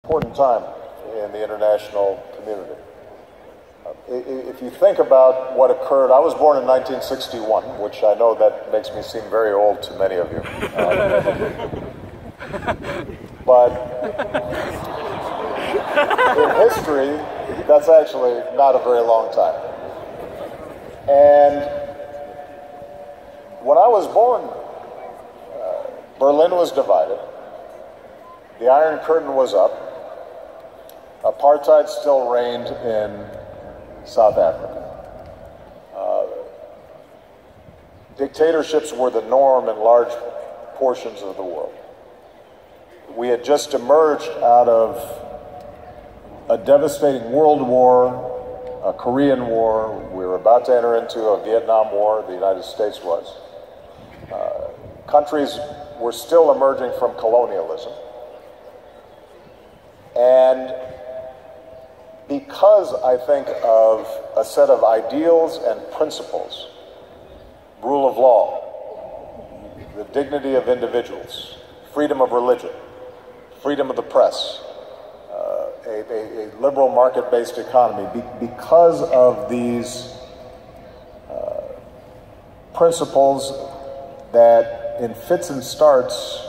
Important time in the international community. If you think about what occurred, I was born in 1961, which I know that makes me seem very old to many of you. But in history, that's actually not a very long time. And when I was born, Berlin was divided. The Iron Curtain was up. Apartheid still reigned in South Africa. Dictatorships were the norm in large portions of the world. We had just emerged out of a devastating world war, a Korean war. We were about to enter into a Vietnam War, the United States was. Countries were still emerging from colonialism. And because I think of a set of ideals and principles, rule of law, the dignity of individuals, freedom of religion, freedom of the press, a liberal market-based economy, because of these principles that in fits and starts,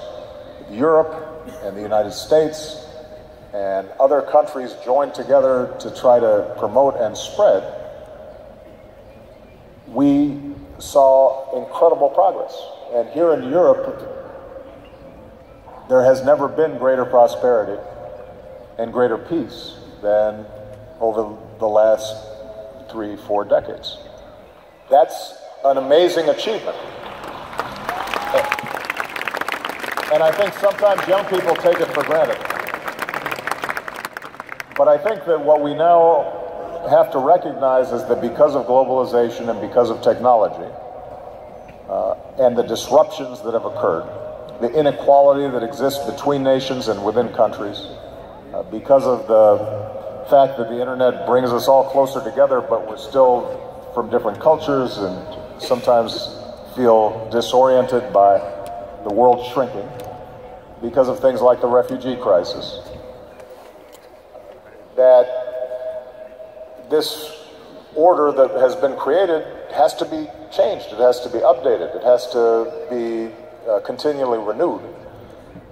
Europe and the United States and other countries joined together to try to promote and spread, we saw incredible progress. And here in Europe, there has never been greater prosperity and greater peace than over the last 3-4 decades. That's an amazing achievement. And I think sometimes young people take it for granted. But I think that what we now have to recognize is that because of globalization and because of technology and the disruptions that have occurred, the inequality that exists between nations and within countries, because of the fact that the internet brings us all closer together, but we're still from different cultures and sometimes feel disoriented by the world shrinking because of things like the refugee crisis, that this order that has been created has to be changed, it has to be updated, it has to be continually renewed,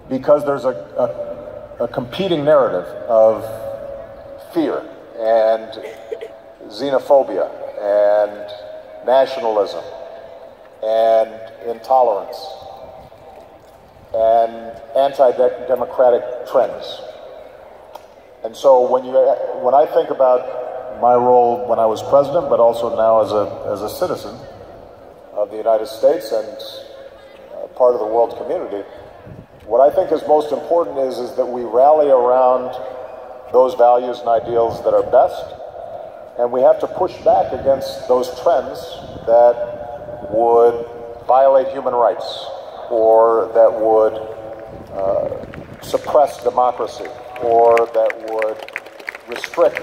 because there's a competing narrative of fear and xenophobia and nationalism and intolerance and anti-democratic trends. And so when I think about my role when I was president, but also now as a citizen of the United States and part of the world community, what I think is most important is that we rally around those values and ideals that are best, and we have to push back against those trends that would violate human rights or that would suppress democracy or that would restrict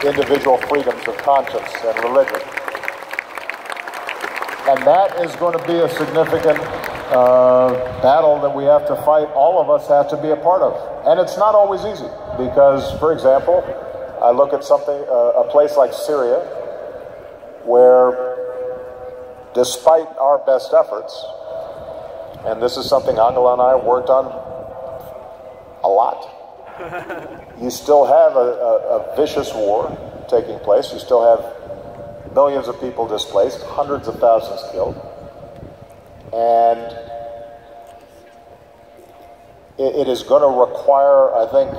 individual freedoms of conscience and religion. And that is going to be a significant battle that we have to fight. All of us have to be a part of. And it's not always easy because, for example, I look at a place like Syria, where despite our best efforts, and this is something Angela and I have worked on a lot, you still have a vicious war taking place. You still have millions of people displaced, hundreds of thousands killed. And it is going to require, I think,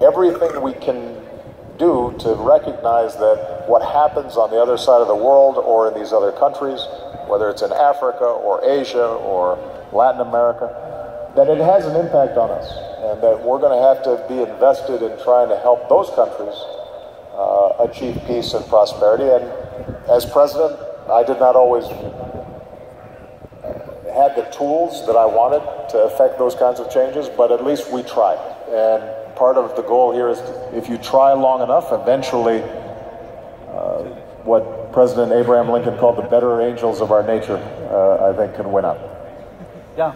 everything we can do to recognize that what happens on the other side of the world or in these other countries, whether it's in Africa or Asia or Latin America, that it has an impact on us, and that we're going to have to be invested in trying to help those countries achieve peace and prosperity. And as president, I did not always have the tools that I wanted to affect those kinds of changes, but at least we tried. And part of the goal here is if you try long enough, eventually what President Abraham Lincoln called the better angels of our nature, I think, can win out. Ja.